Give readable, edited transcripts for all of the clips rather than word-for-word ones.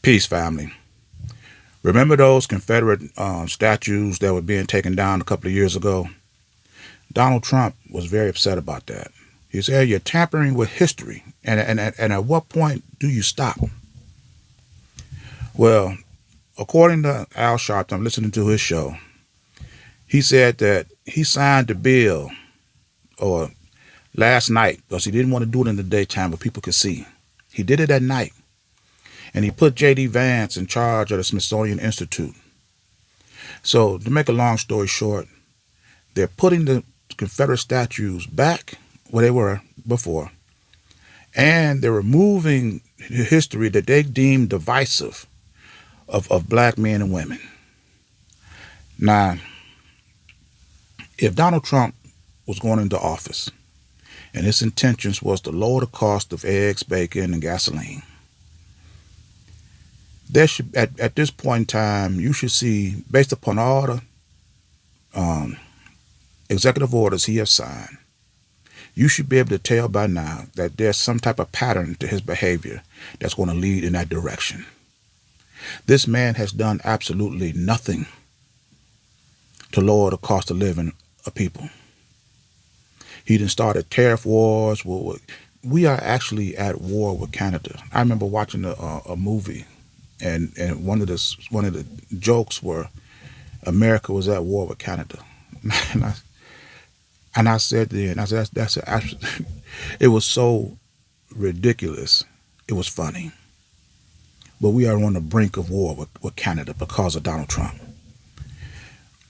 Peace, family. Remember those Confederate statues that were being taken down a couple of years ago? Donald Trump was very upset about that. He said, "You're tampering with history, and at what point do you stop?" Well, according to Al Sharpton, I'm listening to his show. He said that he signed the bill or last night because he didn't want to do it in the daytime where people could see. He did it at night, and he put J.D. Vance in charge of the Smithsonian Institute. So, to make a long story short, they're putting the Confederate statues back where they were before, and they're removing history that they deem divisive of black men and women. Now, if Donald Trump was going into office and his intentions was to lower the cost of eggs, bacon, and gasoline, there should at this point in time you should see, based upon all the executive orders he has signed, you should be able to tell by now that there's some type of pattern to his behavior that's going to lead in that direction. This man has done absolutely nothing to lower the cost of living of people. He done started tariff wars. We are actually at war with Canada. I remember watching a movie, and one of the jokes were America was at war with Canada, and I said then, I said that's it was so ridiculous. It was funny, but we are on the brink of war with Canada because of Donald Trump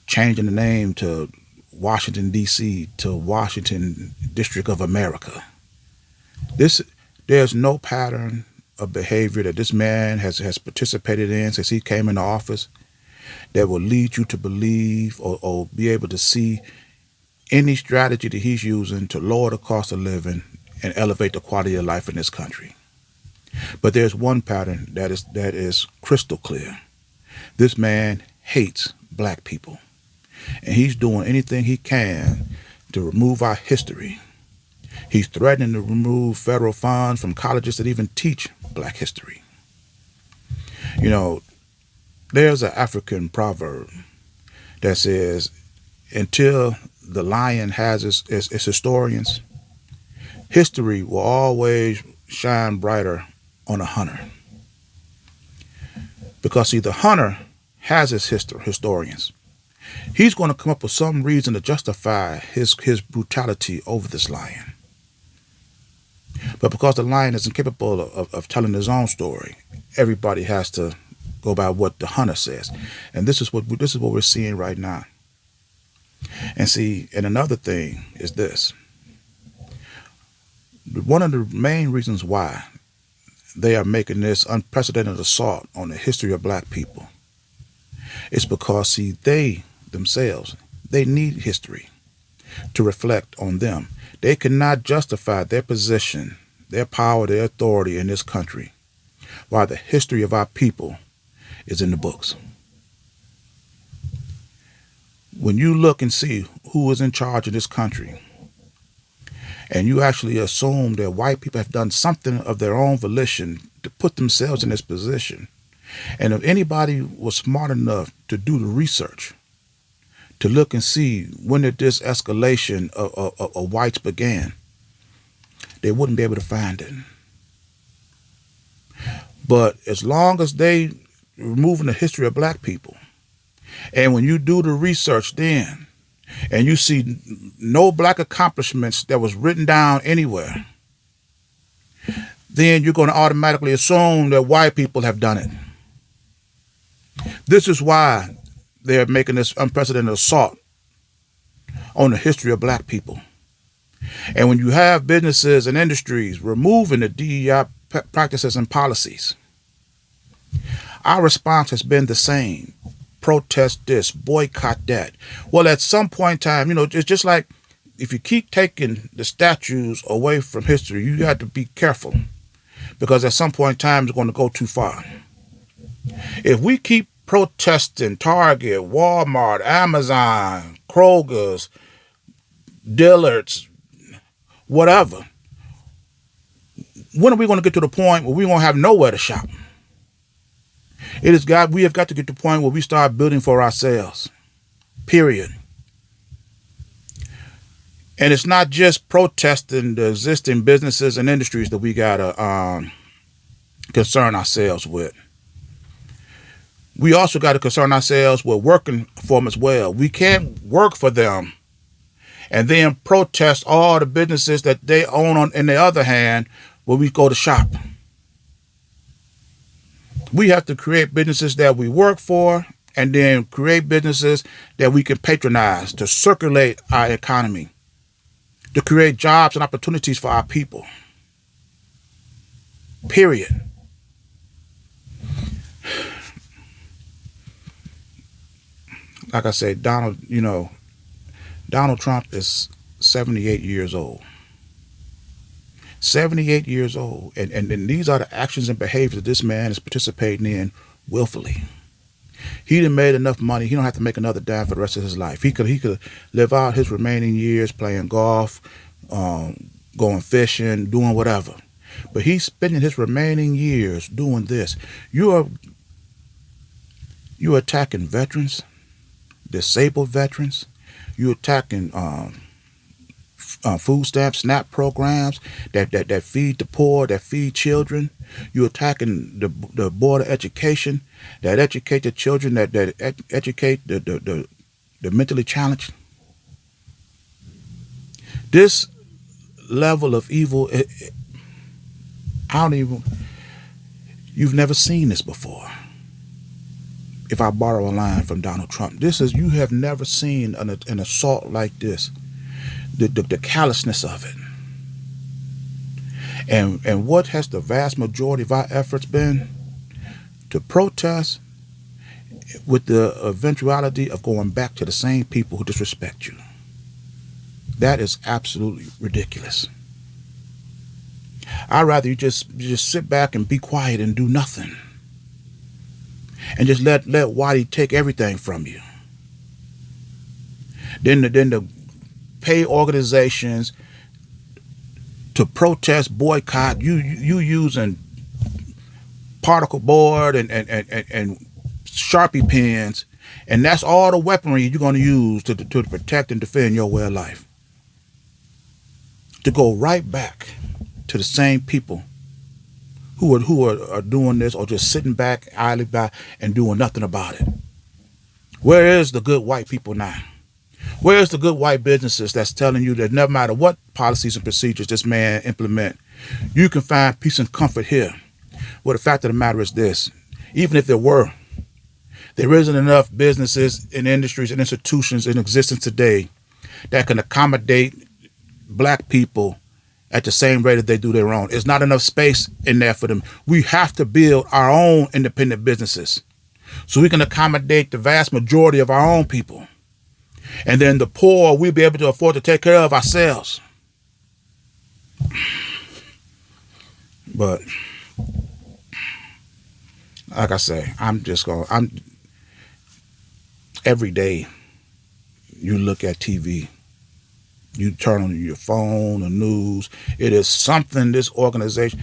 changing the name to Washington, D.C. to Washington District of America. There's no pattern of behavior that this man has participated in since he came into office that will lead you to believe or be able to see any strategy that he's using to lower the cost of living and elevate the quality of life in this country. But there's one pattern that is crystal clear. This man hates black people, and he's doing anything he can to remove our history. He's threatening to remove federal funds from colleges that even teach black history. You know, there's an African proverb that says, until the lion has its historians, history will always shine brighter on a hunter. Because see, the hunter has his historians. He's going to come up with some reason to justify his brutality over this lion. But because the lion is incapable of telling his own story, everybody has to go by what the hunter says. And this is what we're seeing right now. And see, and another thing is this. One of the main reasons why they are making this unprecedented assault on the history of black people is because, see, they themselves, they need history to reflect on them. They cannot justify their position, their power, their authority in this country while the history of our people is in the books. When you look and see who is in charge of this country, and you actually assume that white people have done something of their own volition to put themselves in this position, and if anybody was smart enough to do the research, to look and see when did this escalation of whites began, they wouldn't be able to find it. But as long as they removing the history of black people, and when you do the research then, and you see no black accomplishments that was written down anywhere, then you're going to automatically assume that white people have done it. This is why they're making this unprecedented assault on the history of black people. And when you have businesses and industries removing the DEI practices and policies, our response has been the same. Protest this, boycott that. Well, at some point in time, it's just like if you keep taking the statues away from history, you got to be careful, because at some point in time it's going to go too far. If we keep protesting Target, Walmart, Amazon, Kroger's, Dillard's, whatever, when are we going to get to the point where we won't have nowhere to shop? We have got to get to the point where we start building for ourselves. Period. And it's not just protesting the existing businesses and industries that we gotta concern ourselves with. We also got to concern ourselves with working for them as well. We can't work for them and then protest all the businesses that they own on the other hand when we go to shop. We have to create businesses that we work for and then create businesses that we can patronize to circulate our economy, to create jobs and opportunities for our people. Period. Like I said, Donald Trump is 78 years old. 78 years old. And these are the actions and behaviors that this man is participating in willfully. He done made enough money. He don't have to make another dime for the rest of his life. He could live out his remaining years playing golf, going fishing, doing whatever. But he's spending his remaining years doing this. You're attacking veterans, disabled veterans. You're attacking food stamp, SNAP programs that feed the poor, that feed children. You're attacking the board of education that educate the children, that educate the mentally challenged. This level of evil, you've never seen this before. If I borrow a line from Donald Trump, you have never seen an assault like this. The callousness of it. And what has the vast majority of our efforts been? To protest with the eventuality of going back to the same people who disrespect you. That is absolutely ridiculous. I'd rather you just sit back and be quiet and do nothing. And just let Waddy take everything from you. Then the pay organizations to protest, boycott, you using particle board and Sharpie pens, and that's all the weaponry you're going to use to protect and defend your way of life. To go right back to the same people who are doing this, or just sitting back idly by and doing nothing about it. Where is the good white people now? Where's the good white businesses that's telling you that no matter what policies and procedures this man implement, you can find peace and comfort here? Well, the fact of the matter is this: even if there isn't enough businesses and industries and institutions in existence today that can accommodate black people at the same rate that they do their own. There's not enough space in there for them. We have to build our own independent businesses so we can accommodate the vast majority of our own people. And then the poor, we'll be able to afford to take care of ourselves. But like I say, every day you look at TV, you turn on your phone, the news, it is something, this organization.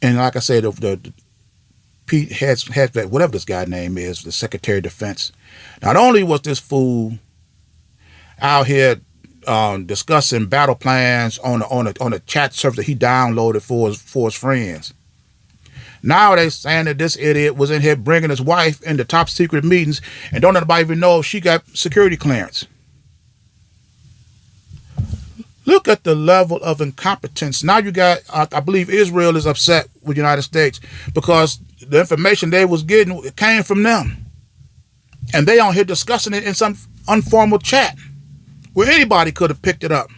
And like I said, the Pete Hegseth, whatever this guy's name is, the Secretary of Defense, not only was this fool out here discussing battle plans on a chat server that he downloaded for his friends. Now they saying that this idiot was in here bringing his wife into top secret meetings, and don't nobody even know if she got security clearance. Look at the level of incompetence. Now you got, I believe Israel is upset with the United States because the information they was getting came from them. And they on here discussing it in some informal chat where anybody could have picked it up.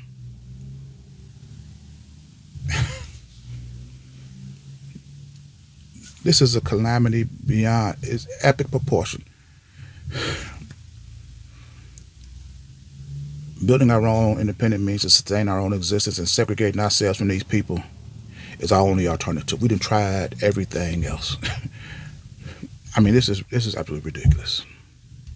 This is a calamity beyond its epic proportion. Building our own independent means to sustain our own existence, and segregating ourselves from these people is our only alternative. We done tried everything else. I mean, this is absolutely ridiculous.